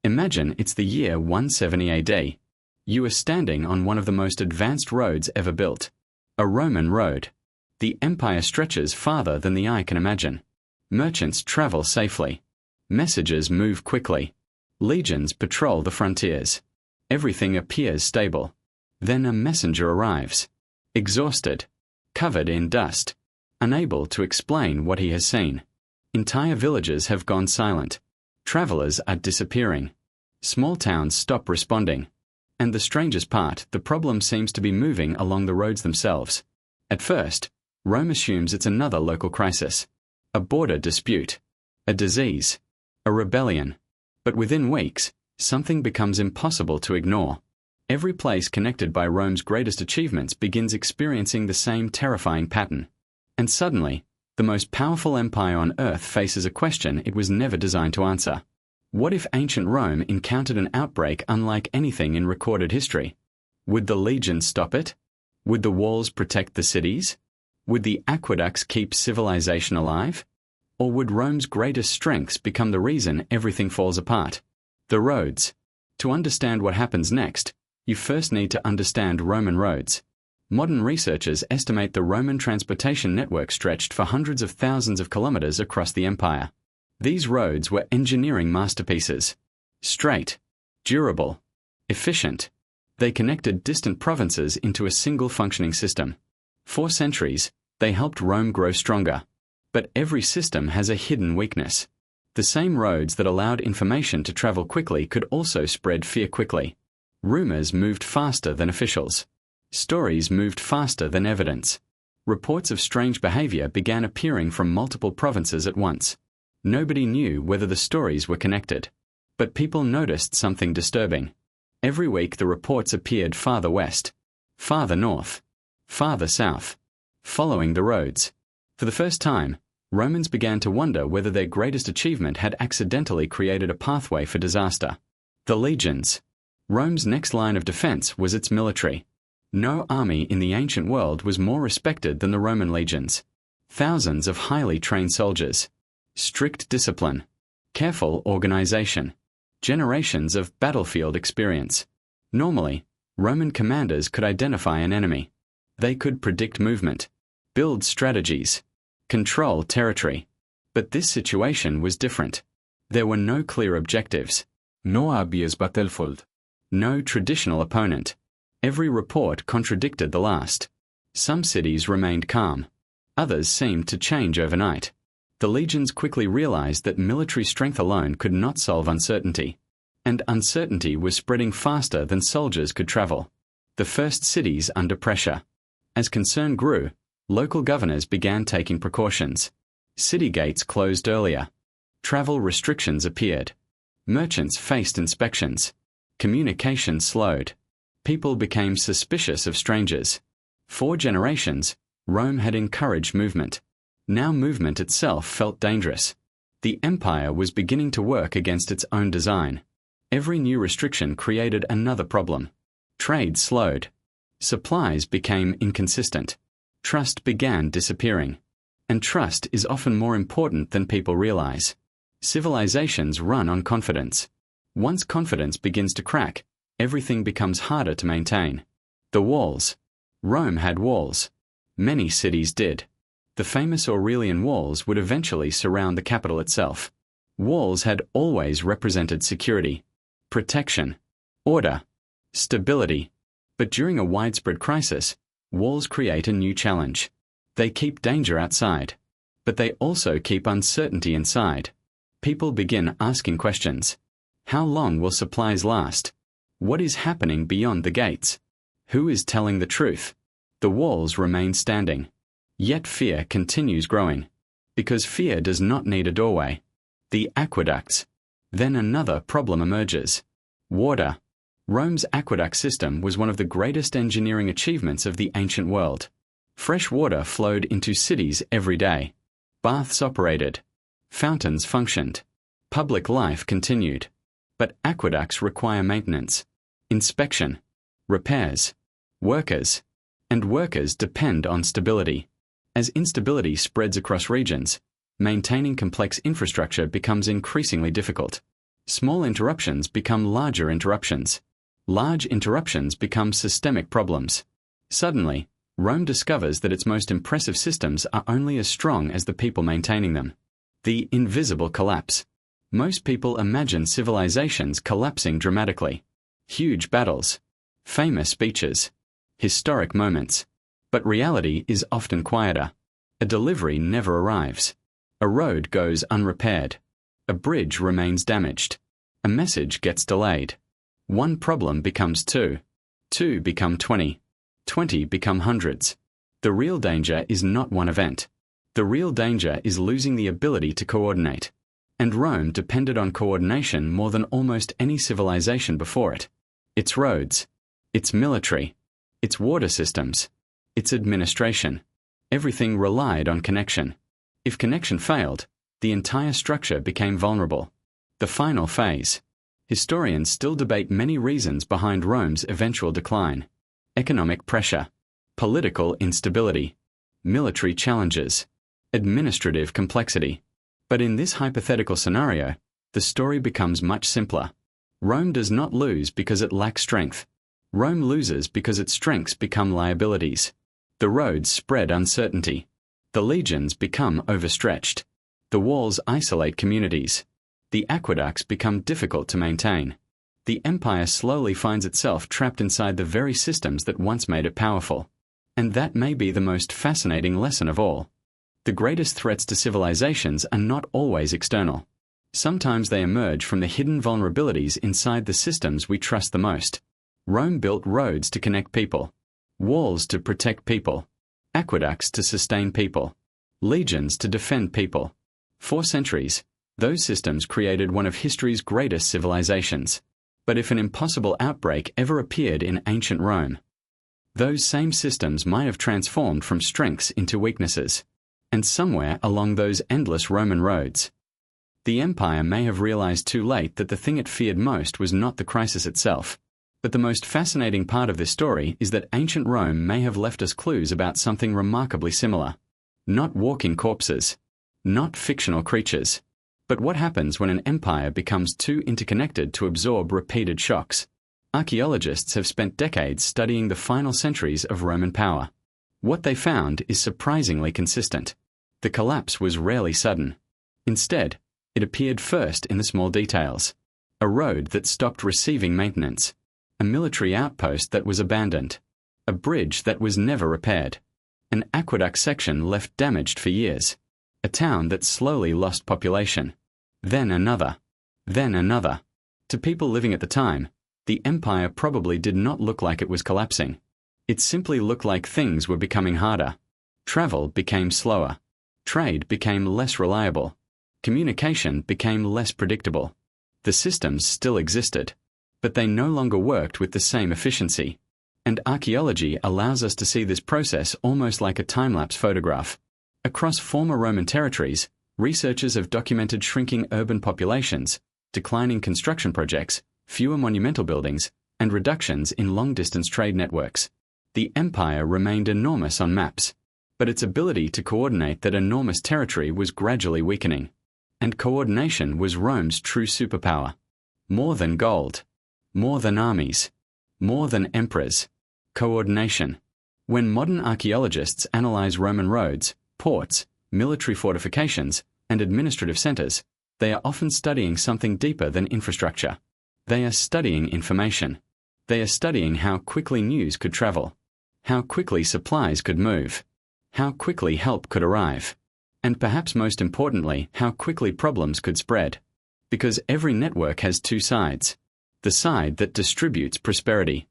Imagine it's the year 170 AD. You are standing on one of the most advanced roads ever built. A Roman road. The empire stretches farther than the eye can imagine. Merchants travel safely. Messages move quickly. Legions patrol the frontiers. Everything appears stable. Then a messenger arrives. Exhausted. Covered in dust. Unable to explain what he has seen. Entire villages have gone silent. Travelers are disappearing. Small towns stop responding. And the strangest part, the problem seems to be moving along the roads themselves. At first, Rome assumes it's another local crisis. A border dispute. A disease. A rebellion. But within weeks, something becomes impossible to ignore. Every place connected by Rome's greatest achievements begins experiencing the same terrifying pattern. And suddenly, the most powerful empire on earth faces a question it was never designed to answer. What if ancient Rome encountered an outbreak unlike anything in recorded history? Would the legions stop it? Would the walls protect the cities? Would the aqueducts keep civilization alive? Or would Rome's greatest strengths become the reason everything falls apart? The roads. To understand what happens next, you first need to understand Roman roads. Modern researchers estimate the Roman transportation network stretched for hundreds of thousands of kilometers across the empire. These roads were engineering masterpieces. Straight, durable, efficient. They connected distant provinces into a single functioning system. For centuries, they helped Rome grow stronger. But every system has a hidden weakness. The same roads that allowed information to travel quickly could also spread fear quickly. Rumors moved faster than officials. Stories moved faster than evidence. Reports of strange behavior began appearing from multiple provinces at once. Nobody knew whether the stories were connected. But people noticed something disturbing. Every week the reports appeared farther west, farther north, farther south, following the roads. For the first time, Romans began to wonder whether their greatest achievement had accidentally created a pathway for disaster. The legions. Rome's next line of defense was its military. No army in the ancient world was more respected than the Roman legions. Thousands of highly trained soldiers. Strict discipline. Careful organization. Generations of battlefield experience. Normally, Roman commanders could identify an enemy. They could predict movement, build strategies, control territory. But this situation was different. There were no clear objectives. No obvious battlefield. No traditional opponent. Every report contradicted the last. Some cities remained calm. Others seemed to change overnight. The legions quickly realized that military strength alone could not solve uncertainty. And uncertainty was spreading faster than soldiers could travel. The first cities under pressure. As concern grew, local governors began taking precautions. City gates closed earlier. Travel restrictions appeared. Merchants faced inspections. Communication slowed. People became suspicious of strangers. For generations, Rome had encouraged movement. Now movement itself felt dangerous. The empire was beginning to work against its own design. Every new restriction created another problem. Trade slowed. Supplies became inconsistent. Trust began disappearing. And trust is often more important than people realize. Civilizations run on confidence. Once confidence begins to crack, everything becomes harder to maintain. The walls. Rome had walls. Many cities did. The famous Aurelian walls would eventually surround the capital itself. Walls had always represented security, protection, order, stability. But during a widespread crisis, walls create a new challenge. They keep danger outside, but they also keep uncertainty inside. People begin asking questions. How long will supplies last? What is happening beyond the gates? Who is telling the truth? The walls remain standing. Yet fear continues growing. Because fear does not need a doorway. The aqueducts. Then another problem emerges. Water. Rome's aqueduct system was one of the greatest engineering achievements of the ancient world. Fresh water flowed into cities every day. Baths operated. Fountains functioned. Public life continued. But aqueducts require maintenance, inspection, repairs, workers. And workers depend on stability. As instability spreads across regions, maintaining complex infrastructure becomes increasingly difficult. Small interruptions become larger interruptions. Large interruptions become systemic problems. Suddenly, Rome discovers that its most impressive systems are only as strong as the people maintaining them. The invisible collapse. Most people imagine civilizations collapsing dramatically. Huge battles, famous speeches, historic moments. But reality is often quieter. A delivery never arrives. A road goes unrepaired. A bridge remains damaged. A message gets delayed. One problem becomes two. Two become 20. 20 become hundreds. The real danger is not one event. The real danger is losing the ability to coordinate. And Rome depended on coordination more than almost any civilization before it. Its roads, its military, its water systems, its administration. Everything relied on connection. If connection failed, the entire structure became vulnerable. The final phase. Historians still debate many reasons behind Rome's eventual decline. Economic pressure, political instability, military challenges, administrative complexity. But in this hypothetical scenario, the story becomes much simpler. Rome does not lose because it lacks strength. Rome loses because its strengths become liabilities. The roads spread uncertainty. The legions become overstretched. The walls isolate communities. The aqueducts become difficult to maintain. The empire slowly finds itself trapped inside the very systems that once made it powerful. And that may be the most fascinating lesson of all. The greatest threats to civilizations are not always external. Sometimes they emerge from the hidden vulnerabilities inside the systems we trust the most. Rome built roads to connect people, walls to protect people, aqueducts to sustain people, legions to defend people. For centuries, those systems created one of history's greatest civilizations. But if an impossible outbreak ever appeared in ancient Rome, those same systems might have transformed from strengths into weaknesses. And somewhere along those endless Roman roads, the empire may have realized too late that the thing it feared most was not the crisis itself. But the most fascinating part of this story is that ancient Rome may have left us clues about something remarkably similar. Not walking corpses, not fictional creatures, but what happens when an empire becomes too interconnected to absorb repeated shocks. Archaeologists have spent decades studying the final centuries of Roman power. What they found is surprisingly consistent. The collapse was rarely sudden. Instead, it appeared first in the small details. A road that stopped receiving maintenance. A military outpost that was abandoned. A bridge that was never repaired. An aqueduct section left damaged for years. A town that slowly lost population. Then another. Then another. To people living at the time, the empire probably did not look like it was collapsing. It simply looked like things were becoming harder. Travel became slower. Trade became less reliable. Communication became less predictable. The systems still existed, but they no longer worked with the same efficiency. And archaeology allows us to see this process almost like a time-lapse photograph. Across former Roman territories, researchers have documented shrinking urban populations, declining construction projects, fewer monumental buildings, and reductions in long-distance trade networks. The empire remained enormous on maps, but its ability to coordinate that enormous territory was gradually weakening. And coordination was Rome's true superpower. More than gold. More than armies. More than emperors. Coordination. When modern archaeologists analyze Roman roads, ports, military fortifications, and administrative centers, they are often studying something deeper than infrastructure. They are studying information. They are studying how quickly news could travel, how quickly supplies could move, how quickly help could arrive, and perhaps most importantly, how quickly problems could spread. Because every network has two sides. The side that distributes prosperity,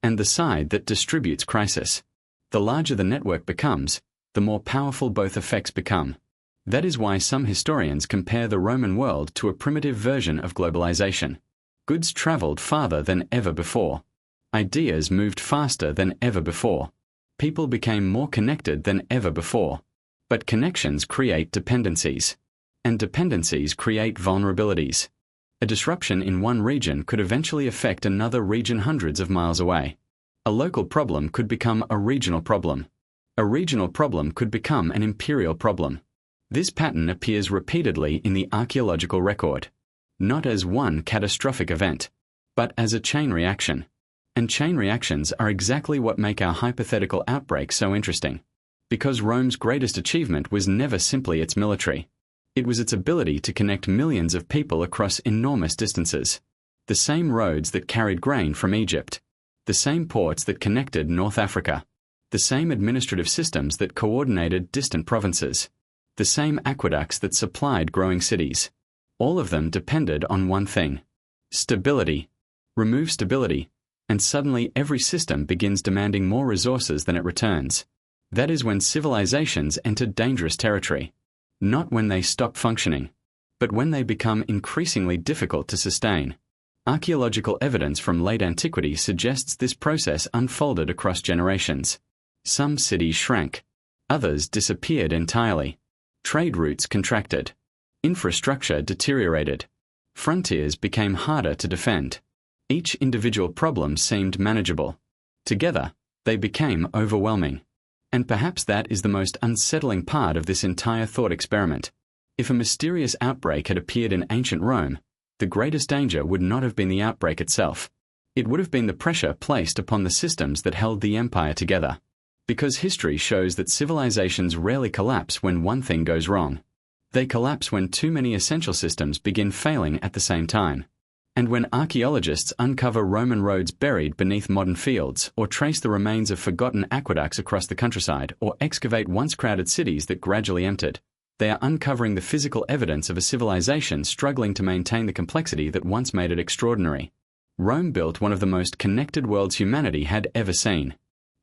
and the side that distributes crisis. The larger the network becomes, the more powerful both effects become. That is why some historians compare the Roman world to a primitive version of globalization. Goods traveled farther than ever before. Ideas moved faster than ever before. People became more connected than ever before. But connections create dependencies. And dependencies create vulnerabilities. A disruption in one region could eventually affect another region hundreds of miles away. A local problem could become a regional problem. A regional problem could become an imperial problem. This pattern appears repeatedly in the archaeological record. not as one catastrophic event, but as a chain reaction. And chain reactions are exactly what make our hypothetical outbreak so interesting. Because Rome's greatest achievement was never simply its military. It was its ability to connect millions of people across enormous distances. The same roads that carried grain from Egypt. The same ports that connected North Africa. The same administrative systems that coordinated distant provinces. The same aqueducts that supplied growing cities. All of them depended on one thing: stability. Remove stability, and suddenly every system begins demanding more resources than it returns. That is when civilizations enter dangerous territory. Not when they stop functioning, but when they become increasingly difficult to sustain. Archaeological evidence from late antiquity suggests this process unfolded across generations. Some cities shrank. Others disappeared entirely. Trade routes contracted. Infrastructure deteriorated. Frontiers became harder to defend. Each individual problem seemed manageable. Together, they became overwhelming. And perhaps that is the most unsettling part of this entire thought experiment. If a mysterious outbreak had appeared in ancient Rome, the greatest danger would not have been the outbreak itself. It would have been the pressure placed upon the systems that held the empire together. Because history shows that civilizations rarely collapse when one thing goes wrong. They collapse when too many essential systems begin failing at the same time. And when archaeologists uncover Roman roads buried beneath modern fields, or trace the remains of forgotten aqueducts across the countryside, or excavate once crowded cities that gradually emptied, they are uncovering the physical evidence of a civilization struggling to maintain the complexity that once made it extraordinary. Rome built one of the most connected worlds humanity had ever seen.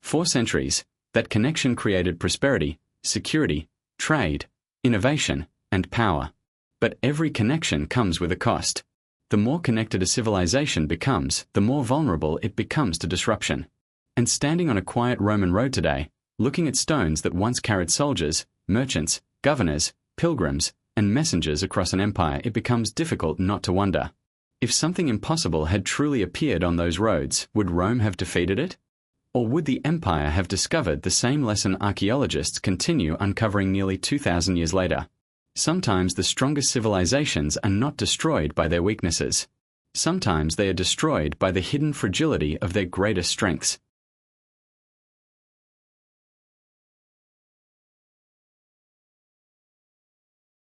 For centuries, that connection created prosperity, security, trade, innovation, and power. But every connection comes with a cost. The more connected a civilization becomes, the more vulnerable it becomes to disruption. And standing on a quiet Roman road today, looking at stones that once carried soldiers, merchants, governors, pilgrims, and messengers across an empire, it becomes difficult not to wonder. If something impossible had truly appeared on those roads, would Rome have defeated it? Or would the empire have discovered the same lesson archaeologists continue uncovering nearly 2,000 years later? Sometimes the strongest civilizations are not destroyed by their weaknesses. Sometimes they are destroyed by the hidden fragility of their greatest strengths.